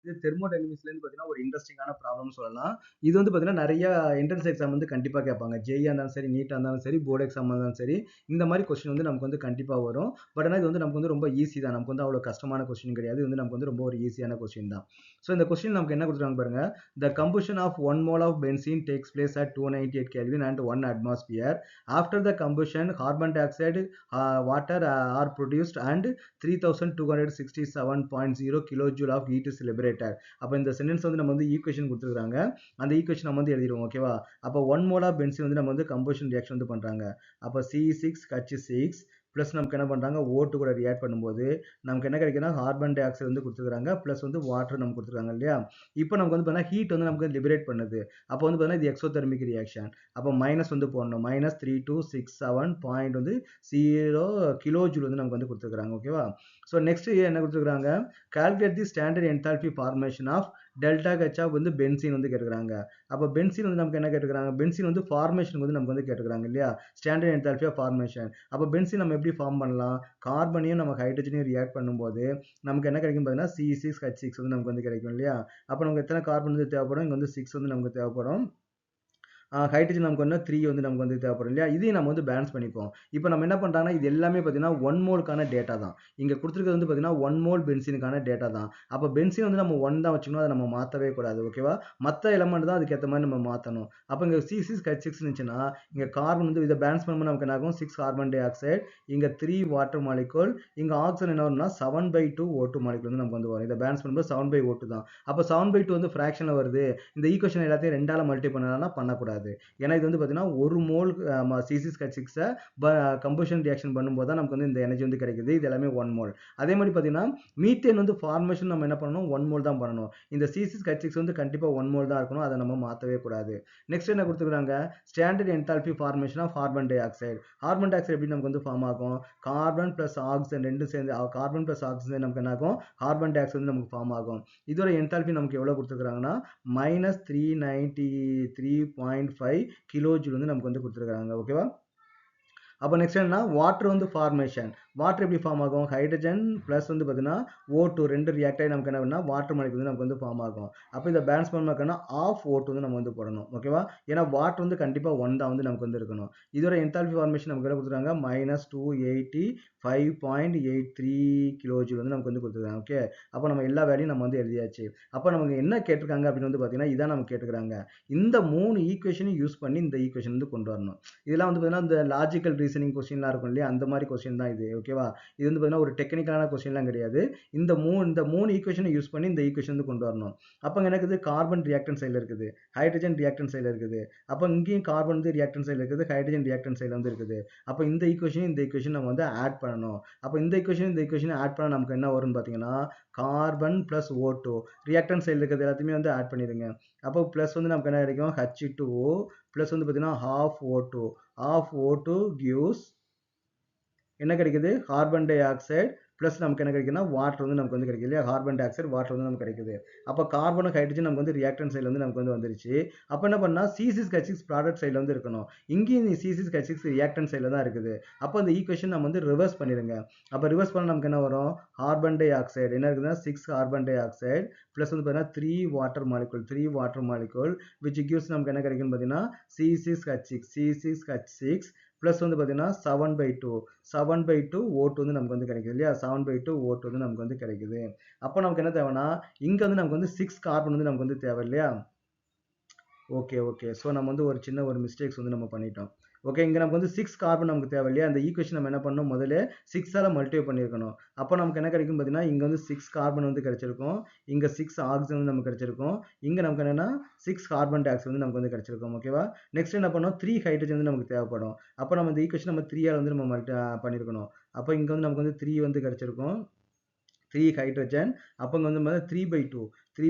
இது தெர்மோடைனமிக்ஸ்லேருந்து பார்த்தீங்கன்னா ஒரு இன்ட்ரெஸ்டிங்கான ப்ராப்ளம் சொல்லலாம். இது வந்து பார்த்தீங்கன்னா நிறைய என்ட்ரன்ஸ் எக்ஸாம் வந்து கண்டிப்பாக கேட்பாங்க. ஜேஇயா இருந்தாலும் சரி, நீட்டாக இருந்தாலும் சரி, போர்டு எக்ஸாம் இருந்தாலும் சரி, இந்த மாதிரி கொஸ்டின் வந்து நமக்கு வந்து கண்டிப்பாக வரும். பட் ஆனால் இது வந்து நமக்கு வந்து ரொம்ப ஈஸி தான். நமக்கு வந்து அவ்வளோ கஷ்டமான கொஸ்டின் கிடையாது. இது வந்து நமக்கு வந்து ரொம்ப ஒரு ஈஸியான கொஸ்டின் தான். ஸோ இந்த கொஸ்டின் நமக்கு என்ன கொடுத்துருக்காங்க பாருங்க. The combustion of 1 mole of benzene takes place at 298 Kelvin and 1 atmosphere. After the combustion, carbon dioxide, water are produced and 3267.0 kilojoule of heat is liberated. அப்ப இந்த சென்டென்ஸ் வந்து நம்ம வந்து ஈக்குவேஷன் கொடுத்துருக்காங்க. அந்த ஈக்குவேஷன் நம்ம வந்து எழுதிடுவோம். ஓகேவா? அப்ப 1 mole of benzene வந்து நம்ம வந்து கம்பஷன் ரியாக்ஷன் வந்து பண்றாங்க. அப்ப C6H6 பிளஸ் நமக்கு என்ன பண்றாங்க, O2 கூட ரியாக்ட் பண்ணும்போது நமக்கு என்ன கிடைக்குன்னா கார்பன் டை ஆக்சைடு வந்து கொடுத்துருக்காங்க, பிளஸ் வந்து வாட்டர் நமக்கு கொடுத்துருக்காங்க இல்லையா. இப்போ நமக்கு வந்து பார்த்தீங்கன்னா ஹீட் வந்து நமக்கு லிபரேட் பண்ணுது. அப்போ வந்து பார்த்தீங்கன்னா இது எக்ஸோதெர்மிக் ரியாக்ஷன். அப்போ மைனஸ் வந்து போடணும். -3267.0 கிலோ ஜூல் வந்து நமக்கு வந்து கொடுத்துருக்காங்க. ஓகேவா? ஸோ நெக்ஸ்ட் என்ன கொடுத்துருக்காங்க, calculate the standard enthalpy formation of delta H of வந்து பென்சீன் வந்து கேட்டுக்கிறாங்க. அப்போ பென்சீன் வந்து நமக்கு என்ன கேட்டுக்கிறாங்க, பென்சீன் வந்து ஃபார்மேஷன் வந்து நமக்கு வந்து கேட்டுக்கிறாங்க இல்லையா, ஸ்டாண்டர்ட் என்தால்பி ஆஃப் ஃபார்மேஷன். அப்போ பென்சீன் நம்ம எப்படி ஃபார்ம் பண்ணலாம், கார்பனையும் நம்ம ஹைட்ரஜனையும் ரியாக்ட் பண்ணும்போது நமக்கு என்ன கிடைக்கும் பார்த்தீங்கன்னா C6H6 வந்து நமக்கு வந்து கிடைக்கும் இல்லையா. அப்போ நமக்கு எத்தனை கார்பன் வந்து தேவைப்படும், இங்கே வந்து 6 வந்து நமக்கு தேவைப்படும். ஹைட்ரஜன் நமக்கு வந்து 3 வந்து நமக்கு வந்து தேவைப்படும் இல்லையா. இதையும் நம்ம வந்து பேலன்ஸ் பண்ணிப்போம். இப்போ நம்ம என்ன பண்ணுறாங்கன்னா இது எல்லாமே பார்த்தீங்கன்னா 1 மோலுக்கான டேட்டா தான். இங்கே கொடுத்துருக்கிறது வந்து பார்த்தீங்கன்னா 1 மோல் பென்சீனுக்கான டேட்டா தான். அப்போ பென்சீன் வந்து நம்ம 1 தான் வச்சுக்கணும், அதை நம்ம மாற்றவே கூடாது. ஓகேவா? மற்ற எலமெண்ட் தான் அதுக்கேற்ற மாதிரி நம்ம மாற்றணும். அப்போ இங்கே C6H6 இருந்துச்சுன்னா இங்கே கார்பன் வந்து இதை பேலன்ஸ் பண்ணும்போது நமக்கு என்ன ஆகும், 6 கார்பன் டை ஆக்சைடு, இங்கே 3 வாட்டர் மாலிகூல், இங்கே ஆக்சிஜன் என்ன வரும்னா 7/2 O2 மாலிகூல் வந்து நமக்கு வந்து வரும். இதை பேலன்ஸ் பண்ணும்போது 7/O2 தான். அப்போ 7/2 வந்து ஃப்ராக்ஷனில் வருது. இந்த ஈக்குவேஷன் எல்லாத்தையும் 2ஆல் மல்டிப்ளை பண்ணலாம்னா பண்ணக்கூடாது. ஏன்னா இது வந்து பார்த்தீங்கன்னா ஒரு மோல் C6H6 கம்பஷன் ரியாக்ஷன் பண்ணும்போது தான் நமக்கு வந்து இந்த எனர்ஜி வந்து கிடைக்குது. இது எல்லாமே 1 மோல். அதே மாதிரி பார்த்தீங்கன்னா மீத்தேன் வந்து ஃபார்மேஷன் நம்ம என்ன பண்ணணும், 1 மோல் தான் பண்ணணும். இந்த C6H6 வந்து கண்டிப்பாக 1 மோல் தான் இருக்கணும், அதை நம்ம மாற்றவே கூடாது. நெக்ஸ்ட் என்ன கொடுத்துருக்காங்க, standard enthalpy formation of carbon dioxide. Carbon dioxide எப்படி நமக்கு வந்து ஃபார்ம் ஆகும், கார்பன் பிளஸ் ஆக்சிஜன் ரெண்டும் சேர்ந்து கார்பன் பிளஸ் ஆக்சிஜன் நமக்கு என்ன ஆகும், கார்பன் டை ஆக்சைடு வந்து நமக்கு ஃபார்ம் ஆகும். இதோட என்தால்பி நமக்கு எவ்வளோ கொடுத்துருக்காங்கன்னா -393.5 கிலோ ஜூல் வந்து நமக்கு வந்து கொடுத்துருக்காங்க. ஓகேவா? அப்போ நெக்ஸ்ட் என்ன, வாட்டர் வந்து ஃபார்மேஷன். வாட்டர் எப்படி ஃபார்ம் ஆகும், ஹைட்ரஜன் ப்ளஸ் வந்து பார்த்தீங்கன்னா O2 ரெண்டு ரியாக்ட் ஆகி நமக்கு என்ன பண்ணா வாட்டர் மாலிகூல் வந்து நமக்கு வந்து ஃபார்ம் ஆகும். அப்போ இதை பேலன்ஸ் பண்ணாக்கன்னா ஆஃப் O2 வந்து நம்ம வந்து போடணும். ஓகேவா? ஏன்னா வாட்டர் வந்து கண்டிப்பாக 1 தான் வந்து நமக்கு வந்து இருக்கணும். இதோட என்தால்பி ஃபார்மேஷன் நமக்கு என்ன கொடுத்துருக்காங்க, -285.83 கிலோ ஜூல் வந்து நமக்கு வந்து கொடுத்துருக்காங்க. ஓகே, அப்போ நம்ம எல்லா வேலையும் நம்ம வந்து எழுதியாச்சு. அப்போ நமக்கு என்ன கேட்டிருக்காங்க அப்படின்னு வந்து பார்த்தீங்கன்னா இதான் நம்ம கேட்டுக்கிறாங்க. இந்த 3 ஈக்குவேஷனையும் யூஸ் பண்ணி இந்த ஈக்குவேஷன் வந்து கொண்டு வரணும். இதெல்லாம் வந்து பார்த்தீங்கன்னா இந்த லாஜிக்கல் ரீசனிங் கொஸ்டின்லாம் இருக்கும் இல்லையா, அந்த மாதிரி கொஸ்டின் தான் இது. ஓகேவா? இது வந்து பார்த்தீங்கன்னா ஒரு டெக்னிக்கலான கொஸ்டின்லாம் கிடையாது. இந்த மூணு ஈக்குவேஷனை யூஸ் பண்ணி இந்த ஈக்குவேஷன் வந்து கொண்டு வரணும். அப்போ என்ன இருக்குது, கார்பன் ரியாக்டன் சைடில் இருக்குது, ஹைட்ரஜன் ரியாக்டன் சைடில் இருக்குது. அப்போ இங்கேயும் கார்பன் வந்து ரியாக்டன் சைடில் இருக்குது, ஹைட்ரஜன் ரியாக்டன் சைடில் வந்து இருக்குது. அப்போ இந்த ஈக்குவேஷன் நம்ம வந்து ஆட் பண்ணணும். அப்போ இந்த ஈக்குவேஷன் ஆட் பண்ண நமக்கு என்ன வரும்னு பார்த்தீங்கன்னா கார்பன் பிளஸ் O2 ரியாக்டன் சைடில் இருக்கிறது எல்லாத்தையுமே வந்து ஆட் பண்ணிடுங்க. அப்போ ப்ளஸ் வந்து நமக்கு என்ன கிடைக்கும், H2O ப்ளஸ் வந்து பார்த்தீங்கன்னா half O2 gives என்ன கிடைக்குது, கார்பன் டை ஆக்சைடு ப்ளஸ் நமக்கு என்ன கிடைக்குன்னா வாட்டர் வந்து நமக்கு வந்து கிடைக்குது இல்லையா, கார்பன் டை ஆக்சைடு வாட்டர் வந்து நமக்கு கிடைக்குது. அப்போ கார்பனும் ஹைட்ரஜன் நமக்கு வந்து ரியாக்டன் சைடில் வந்து நமக்கு வந்து வந்துருச்சு. அப்போ என்ன பண்ணால் C6H6 ப்ராடக்ட் சைடில் வந்து இருக்கணும். இங்கேயும் C6H6 ரியாக்டன் சைடில் தான் இருக்குது. அப்போ அந்த ஈக்குவேஷன் நம்ம வந்து ரிவர்ஸ் பண்ணிடுங்க. அப்போ ரிவர்ஸ் பண்ண நமக்கு என்ன வரும், கார்பன் டை ஆக்சைடு என்ன இருக்குதுன்னா 6 கார்பன் டை ஆக்சைடு ப்ளஸ் வந்து பார்த்தீங்கன்னா 3 வாட்டர் மாலிகூல் விச் கிவ்ஸ் நமக்கு என்ன கிடைக்குன்னு பார்த்தீங்கன்னா C6H6 ப்ளஸ் வந்து பார்த்தீங்கன்னா 7/2 O2 வந்து நமக்கு வந்து கிடைக்குது இல்லையா, 7/2 O2 வந்து நமக்கு வந்து கிடைக்குது. அப்போ நமக்கு என்ன தேவைன்னா இங்கே வந்து நமக்கு வந்து 6 கார்பன் வந்து நமக்கு வந்து தேவை இல்லையா. ஓகே, ஸோ நம்ம வந்து ஒரு சின்ன ஒரு மிஸ்டேக்ஸ் வந்து நம்ம பண்ணிட்டோம். ஓகே, இங்கே நமக்கு வந்து 6 கார்பன் நமக்கு தேவை இல்லையா, அந்த ஈக்குவேஷன் நம்ம என்ன பண்ணணும், முதல்ல 6ஆல் மல்டிப்ளை பண்ணியிருக்கணும். அப்போ நமக்கு என்ன கிடைக்கும் பார்த்தீங்கன்னா இங்கே வந்து 6 கார்பன் வந்து கிடைச்சிருக்கும், இங்கே 6 ஆக்சிஜன் வந்து நமக்கு கிடைச்சிருக்கும், இங்கே நமக்கு என்னன்னா 6 கார்பன் டை ஆக்சைடு வந்து நமக்கு வந்து கிடைச்சிருக்கும். ஓகேவா? நெக்ஸ்ட் என்ன பண்ணோம், 3 ஹைட்ரஜன் வந்து நமக்கு தேவைப்படும். அப்போ நம்ம இந்த ஈக்குவேஷன் நம்ம 3ஆல் வந்து நம்ம பண்ணியிருக்கணும். அப்போ இங்கே வந்து நமக்கு வந்து 3 வந்து கிடைச்சிருக்கும், 3 ஹைட்ரஜன். அப்போ இங்கே வந்து 3/2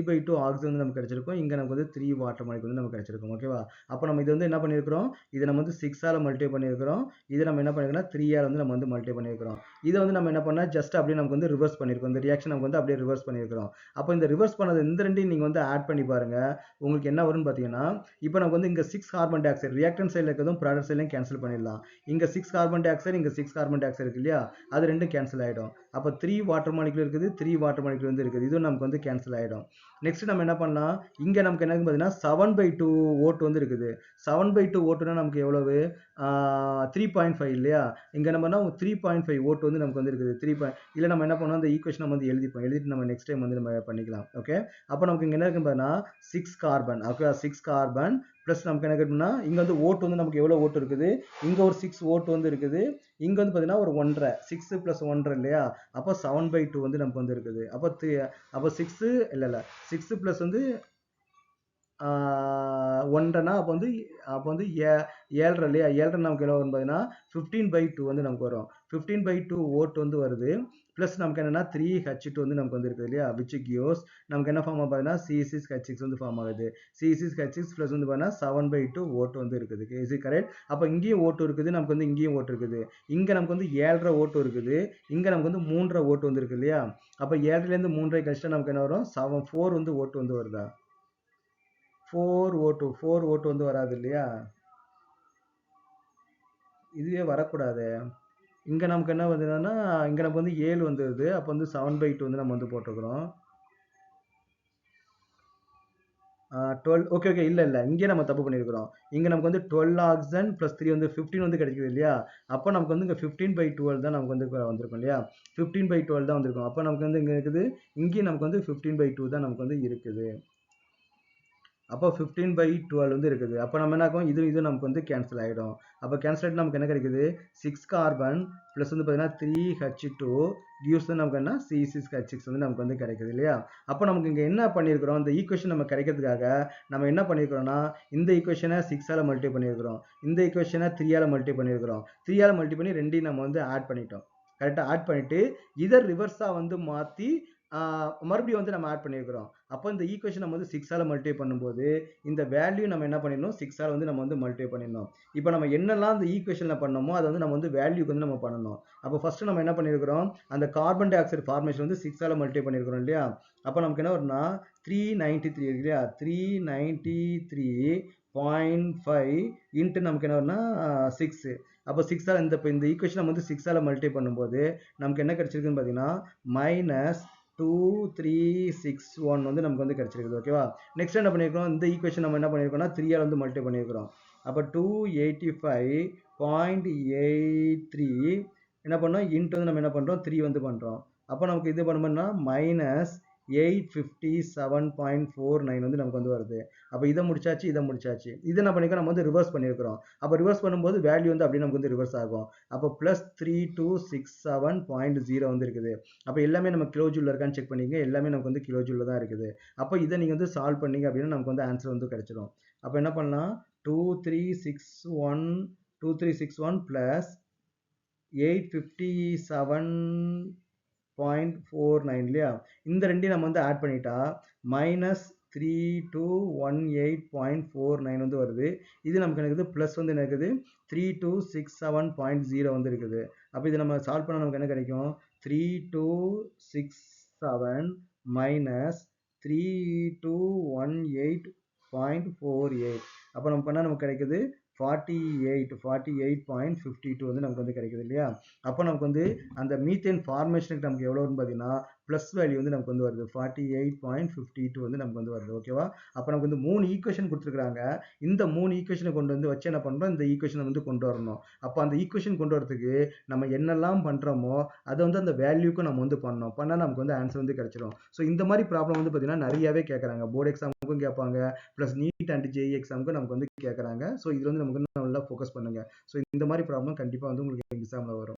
ஆக்சிஜன் வந்து நமக்கு கிடைச்சிருக்கும், இங்கே நமக்கு வந்து 3 வாட்டர் மாலிகூல் வந்து நமக்கு கிடைச்சிருக்கும். ஓகேவா? அப்போ நம்ம இது வந்து என்ன பண்ணியிருக்கிறோம், இதை நம்ம வந்து 6ஆல் மல்டிப்ளை பண்ணியிருக்கிறோம், இதை நம்ம என்ன பண்ணியிருக்கோம்னா 3ஆல் வந்து நம்ம வந்து மல்டிப்ளை பண்ணியிருக்கிறோம். இதை வந்து நம்ம என்ன பண்ணால் ஜஸ்ட் அப்படியே நமக்கு வந்து ரிவர்ஸ் பண்ணியிருக்கோம், இந்த ரியாக்ஷன் நமக்கு வந்து அப்படியே ரிவர்ஸ் பண்ணியிருக்கிறோம். அப்போ இந்த ரிவர்ஸ் பண்ணது இந்த ரெண்டையும் நீங்கள் வந்து ஆட் பண்ணி பாருங்க, உங்களுக்கு என்ன வரும்னு பார்த்தீங்கன்னா இப்போ நமக்கு வந்து இங்கே 6 கார்பன் டை ஆக்சைடு ரியாக்டன் சைடில் இருக்கிறதும் ப்ராடக்ட் சைட்லையும் கேன்சல் பண்ணிடலாம். இங்கே 6 கார்பன் டை ஆக்சைடு, இங்கே 6 கார்பன் டை ஆக்சைடு இருக்கு இல்லையா, அது ரெண்டும் கேன்சல் ஆகிடும். அப்போ 3 வாட்டர் மாலிகூல் இருக்குது, 3 வாட்டர் மாலிகூல் வந்து இருக்குது, இதுவும் நமக்கு வந்து கேன்சல் ஆகிடும். நெக்ஸ்ட் நம்ம என்ன பண்ணலாம், இங்க நமக்கு என்ன பார்த்தீங்கன்னா 7/2 ஓட்டு வந்து இருக்குது. 7/2 ஓட்டுனா நமக்கு எவ்வளவு 3.5 இல்லையா? இங்க நம்மனா 3.5 ஓட்டு வந்து நமக்கு வந்து இருக்குது. 3 இல்ல நம்ம என்ன பண்ணோம், இந்த ஈக்குவேஷன் நம்ம வந்து எழுதிப்போம். எழுதிட்டு நம்ம நெக்ஸ்ட் டைம் வந்து நம்ம பண்ணிக்கலாம். ஓகே. அப்ப நமக்கு இங்க என்ன இருக்கு பார்த்தீங்கன்னா 6 கார்பன். ஓகே, 6 கார்பன் பிளஸ் நமக்கு என்ன இருக்குன்னா இங்க வந்து ஓட்டு வந்து நமக்கு எவ்வளவு ஓட்டு இருக்குது, இங்க ஒரு 6 ஓட்டு வந்து இருக்குது, இங்க வந்து பாத்தீங்கன்னா ஒரு 1.5 6 பிளஸ் 1.5 இல்லையா? அப்போ 7/2 வந்து நமக்கு வந்து இருக்குது. அப்போ 6 இல்ல 6 பிளஸ் வந்து 1.5னா அப்போ வந்து 7.5 இல்லையா? 7.5 நமக்கு எவ்வளவு வரும் பார்த்தீங்கன்னா 15/2 வந்து நமக்கு வரும். 15/2 ஓட்டு வந்து வருது. பிளஸ் நமக்கு என்னன்னா 3H2 வந்து நமக்கு வந்து இருக்குது இல்லையா? which gives நமக்கு என்ன ஃபார்ம் பார்த்தீங்கன்னா C6H6 வந்து ஃபார்ம் ஆகுது. C6H6 பிளஸ் வந்து பார்த்தீங்கன்னா 7/2 ஓட்டு வந்து இருக்குது. Is it correct? அப்போ இங்கேயும் ஓட்டு இருக்குது, நமக்கு வந்து இங்கேயும் ஓட்டு இருக்குது. இங்க நமக்கு வந்து 7.5 ஓட்டு இருக்குது, இங்க நமக்கு வந்து 3.5 ஓட்டு வந்து இருக்கு இல்லையா? அப்போ 7லேருந்து 3.5 கழிச்சா நமக்கு என்ன வரும் 4 வந்து ஓட்டு வந்து வருதா? 4 ஓட்டு வந்து வராது இல்லையா? இதுவே வரக்கூடாது. இங்க நமக்கு என்ன வருதுன்னா இங்க நமக்கு வந்து 7 வந்துருது. அப்போ வந்து 7/2 வந்து நம்ம வந்து போட்டுக்கிறோம். 12 ஓகே இல்ல இங்கே நம்ம தப்பு பண்ணியிருக்கிறோம். இங்க நமக்கு வந்து 12 ஆக்சன் பிளஸ் 3 வந்து 15 வந்து கிடைக்குது இல்லையா? அப்போ நமக்கு வந்து இங்க 15/12 தான் நமக்கு வந்து வந்திருக்கும் இல்லையா? 15/12 தான் வந்திருக்கும். அப்போ நமக்கு வந்து இங்க இருக்குது, இங்கேயும் நமக்கு வந்து 15/2 தான் நமக்கு வந்து இருக்குது. அப்போ 15/12 வந்து இருக்குது. அப்போ நம்ம என்ன ஆகும், இது நமக்கு வந்து கேன்சல் ஆகிடும். அப்போ கேன்சல் ஆகிட்டு நமக்கு என்ன கிடைக்குது 6 கார்பன் ப்ளஸ் வந்து பார்த்தீங்கன்னா 3H2 gives நமக்கு என்ன C6H6 வந்து நமக்கு வந்து கிடைக்குது இல்லையா? அப்போ நமக்கு இங்கே என்ன பண்ணியிருக்கிறோம், இந்த ஈக்குவேஷன் நம்ம கிடைக்கிறதுக்காக நம்ம என்ன பண்ணியிருக்கிறோம்னா இந்த ஈக்குவேஷனை 6ஆல் மல்டிப்ளை பண்ணியிருக்கிறோம், இந்த ஈக்குவேஷனை 3ஆல் மல்டிப்ளை பண்ணியிருக்கிறோம். 3ஆல் மல்டிப்ளை பண்ணி ரெண்டையும் நம்ம வந்து ஆட் பண்ணிட்டோம். கரெக்டாக ஆட் பண்ணிட்டு இதை ரிவர்ஸாக வந்து மாற்றி மறுபடியும் வந்து நம்ம ஆட் பண்ணியிருக்கிறோம். அப்போ இந்த ஈக்குவேஷன் நம்ம வந்து 6ஆல் மல்டிப்ளை பண்ணும்போது இந்த வேல்யூ நம்ம என்ன பண்ணிடணும் 6ஆல் வந்து நம்ம வந்து மல்டிப்ளை பண்ணிடணும். இப்போ நம்ம என்னெல்லாம் இந்த ஈக்குவேஷனில் பண்ணோமோ அதை வந்து நம்ம வந்து வேல்யூக்கு வந்து நம்ம பண்ணணும். அப்போ ஃபர்ஸ்ட் நம்ம என்ன பண்ணியிருக்கிறோம், அந்த கார்பன் டை ஆக்சைடு ஃபார்மேஷன் வந்து 6ஆல் மல்டிப்ளை பண்ணியிருக்கிறோம் இல்லையா? அப்போ நமக்கு என்ன வரும்னா 393 இருக்கு இல்லையா? 393.5 இன்ட்டு நமக்கு என்ன வரும்னா 6. அப்போ 6ஆல் இந்த ஈக்குவேஷன் நம்ம வந்து 6ஆல் மல்டிப்ளை பண்ணும்போது நமக்கு என்ன கிடைச்சிருக்குன்னு பார்த்தீங்கன்னா -2361 வந்து நமக்கு வந்து கிடைச்சிருக்குது. ஓகேவா? நெக்ஸ்ட் என்ன பண்ணியிருக்கோம், இந்த ஈக்குவேஷன் நம்ம என்ன பண்ணியிருக்கோம்னா 3ஆல் வந்து மல்டிப்ளை பண்ணியிருக்கிறோம். அப்போ 285.83 என்ன பண்ணோம் இன்ட்டு வந்து நம்ம என்ன பண்ணுறோம் 3 வந்து பண்ணுறோம். அப்போ நமக்கு இது பண்ணோம்னா -857.49 வந்து நமக்கு வந்து வருது. அப்போ இதை முடிச்சாச்சு, இதை முடிச்சாச்சு. இதை என்ன பண்ணிருக்கோம், நம்ம வந்து ரிவர்ஸ் பண்ணியிருக்கிறோம். அப்போ ரிவர்ஸ் பண்ணும்போது வேல்யூ வந்து அப்படியே நமக்கு வந்து ரிவர்ஸ் ஆகும். அப்போ +3267.0 வந்து இருக்குது. அப்போ எல்லாமே நம்ம கிலோ ஜூல்ல இருக்கான்னு செக் பண்ணிங்க, எல்லாமே நமக்கு வந்து கிலோ ஜூல்ல தான் இருக்குது. அப்போ இதை நீங்க வந்து சால்வ் பண்ணீங்க அப்படின்னா நமக்கு வந்து ஆன்சர் வந்து கிடைச்சிடும். அப்போ என்ன பண்ணலாம் 2361 பிளஸ் 857.49 இல்லையா? இந்த ரெண்டையும் நம்ம வந்து ஆட் பண்ணிட்டா -3218.49 வந்து வருது. இது நமக்கு என்ன இருக்குது பிளஸ் வந்து என்ன இருக்குது 3267.0 வந்து இருக்குது. அப்போ இதை நம்ம சால்வ் பண்ண நமக்கு என்ன கிடைக்கும் 3267 minus 3218.48. அப்போ நம்ம பண்ணால் நமக்கு கிடைக்குது 48.52 வந்து நமக்கு வந்து கிடைக்குது இல்லையா? அப்போ நமக்கு வந்து அந்த மீத்தேன் ஃபார்மேஷனுக்கு நமக்கு எவ்வளோ வரும்னு பார்த்தீங்கன்னா ப்ளஸ் வேல்யூ வந்து நமக்கு வந்து வருது 48.52 வந்து நமக்கு வந்து வருது. ஓகேவா? அப்போ நமக்கு வந்து 3 ஈக்குவேஷன் கொடுத்துருக்காங்க. இந்த 3 ஈக்குவேஷனை கொண்டு வந்து வச்சு என்ன பண்ணுறோம், இந்த ஈக்குவேஷனை வந்து கொண்டு வரணும். அப்போ அந்த ஈக்குவேஷன் கொண்டு வரதுக்கு நம்ம என்னெல்லாம் பண்ணுறோமோ அதை வந்து அந்த வேல்யூக்கும் நம்ம வந்து பண்ணோம். பண்ணால் நமக்கு வந்து ஆன்சர் வந்து கிடைச்சிடும். ஸோ இந்த மாதிரி ப்ராப்ளம் வந்து பார்த்தீங்கன்னா நிறையவே கேட்குறாங்க. போர்டு எக்ஸாமுக்கும் கேட்பாங்க, ப்ளஸ் நீட் அண்ட் ஜேஇ எக்ஸாமுக்கும் நமக்கு வந்து கேட்குறாங்க. ஸோ இது வந்து நமக்கு நல்லா ஃபோக்கஸ் பண்ணுங்க. ஸோ இந்த மாதிரி ப்ராப்ளம் கண்டிப்பாக வந்து உங்களுக்கு எக்ஸாமில் வரும்.